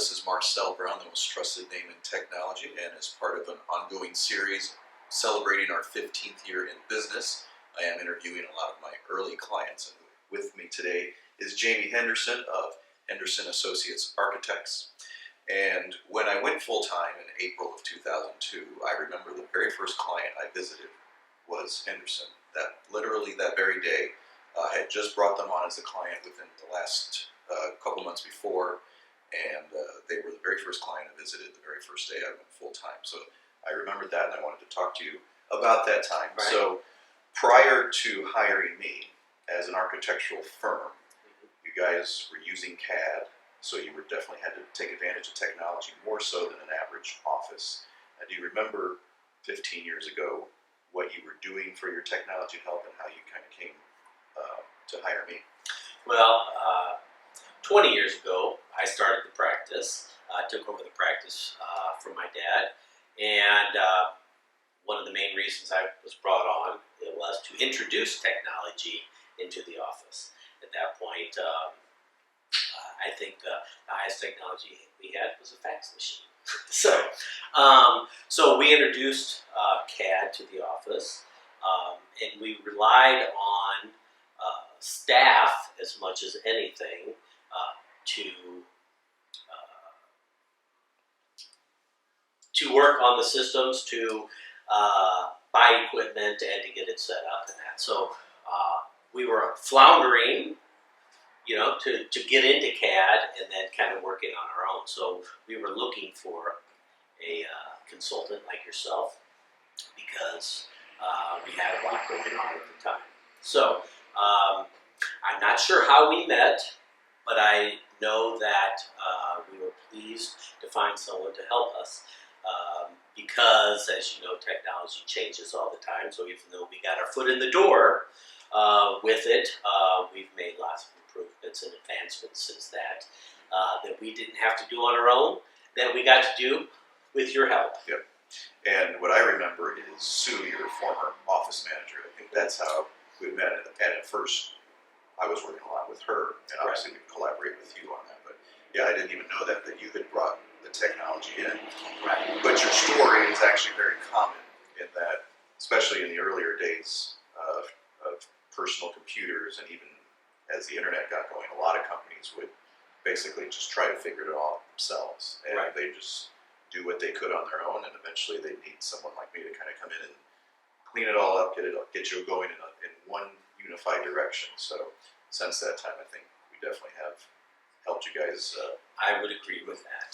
This is Marcel Brown, the most trusted name in technology, and as part of an ongoing series celebrating our 15th year in business, I am interviewing a lot of my early clients. And with me today is Jamie Henderson of Henderson Associates Architects. And when I went full-time in April of 2002, I remember the very first client I visited was Henderson. Literally that very day, I had just brought them on as a client within the last couple months before, and they were the very first client I visited the very first day I went full-time. So I remembered that, and I wanted to talk to you about that time. Right. So prior to hiring me as an architectural firm, you guys were using CAD, so you were definitely had to take advantage of technology more so than an average office. Do you remember 15 years ago what you were doing for your technology help and how you kind of came to hire me? Well, 20 years ago, I started the practice. I took over the practice from my dad, and one of the main reasons I was brought on was to introduce technology into the office. At that point, I think the highest technology we had was a fax machine. So we introduced CAD to the office, and we relied on staff as much as anything to work on the systems, to buy equipment, and to get it set up and that. So we were floundering, to get into CAD and then kind of working on our own. So we were looking for a consultant like yourself because we had a lot going on at the time. So I'm not sure how we met, but I know that we were pleased to find someone to help us because, as you know, technology changes all the time. So even though we got our foot in the door with it, we've made lots of improvements and advancements since that we didn't have to do on our own, that we got to do with your help. Yep. And what I remember is Sue, your former office manager. I think that's how we met. And at first, I was working a lot with her, and obviously we collaborate with you on that. But yeah, I didn't even know that you had brought the technology in. Right. But your story is actually very common in that, especially in the earlier days of personal computers, and even as the internet got going, a lot of companies would basically just try to figure it all out themselves, and they just do what they could on their own, and eventually they need someone like me to kind of come in and clean it all up, get you going in one unified direction. So since that time, I think we definitely have helped you guys. I would agree with that.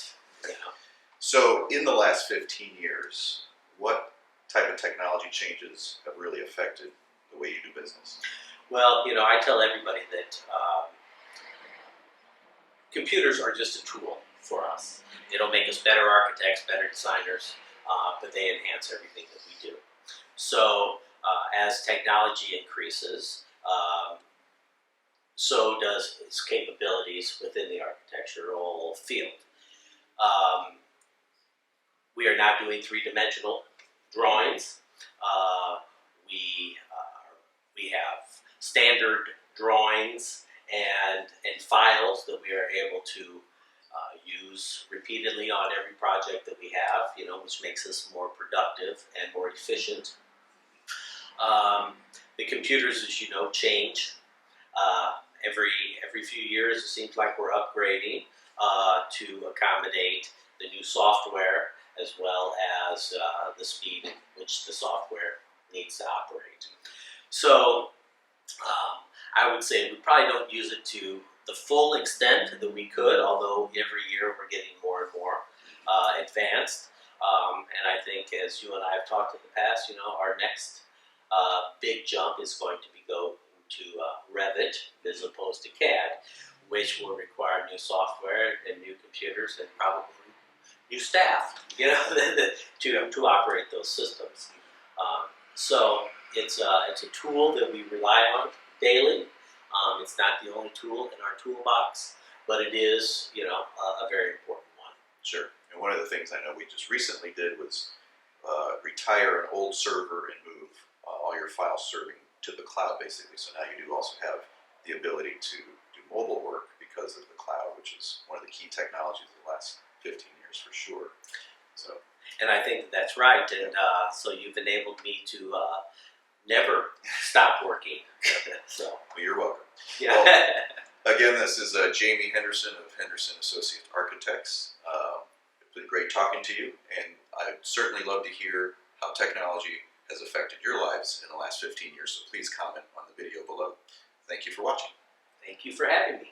So in the last 15 years, what type of technology changes have really affected the way you do business? Well, I tell everybody that computers are just a tool for us. They don't make us better architects, better designers, but they enhance everything that we do. So as technology increases, so does its capabilities within the architectural field. We are now doing three-dimensional drawings. We have standard drawings and files that we are able to use repeatedly on every project that we have, which makes us more productive and more efficient. The computers, as you know, change. Every few years, it seems like we're upgrading to accommodate the new software as well as the speed in which the software needs to operate. So I would say we probably don't use it to the full extent that we could, although every year we're getting more and more advanced. And I think, as you and I have talked in the past, our next big jump is going to be go to Revit as opposed to CAD, which will require new software and new computers and probably new staff, to operate those systems. So it's a tool that we rely on daily. It's not the only tool in our toolbox, but it is, a very important one. Sure. And one of the things I know we just recently did was retire an old server and move all your file serving to the cloud, basically. So now you do also have the ability to do mobile work because of the cloud, which is one of the key technologies of the last And I think that's right, and so you've enabled me to never stop working. So, Well, you're welcome. yeah. Well, again, this is Jamie Henderson of Henderson Associate Architects. It's been great talking to you, and I'd certainly love to hear how technology has affected your lives in the last 15 years, so please comment on the video below. Thank you for watching. Thank you for having me.